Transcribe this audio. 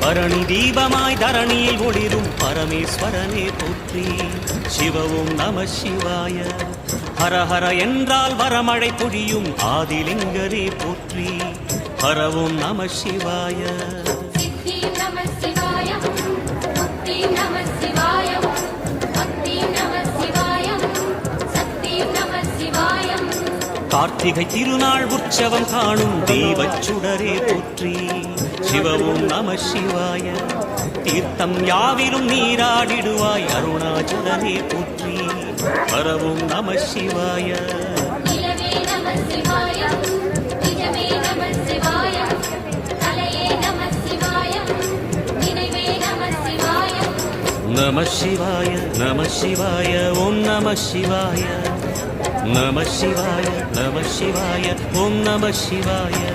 பரணி தீபமாய் தரணியில் ஒளிரும் பரமேஸ்வரனே போற்றி. சிவவும் நம சிவாய. ஹரஹர என்றால் வரமழை பொழியும் ஆதிலிங்கரே போற்றி. ஹரவும் நம சிவாய. கார்த்திகை திருநாள் உற்சவம் காணும் தெய்வச் சுடரே போற்றி. சிவவும் நம சிவாய. தீர்த்தம் யாவிலும் நீராடிடுவாய் அருணாச்சலனே போற்றி. ஹரவும் நம சிவாய. நம சிவாய நம சிவாய ஓம் நம சிவாய. நம சிவாய நம சிவாய ஓம் நம சிவாய.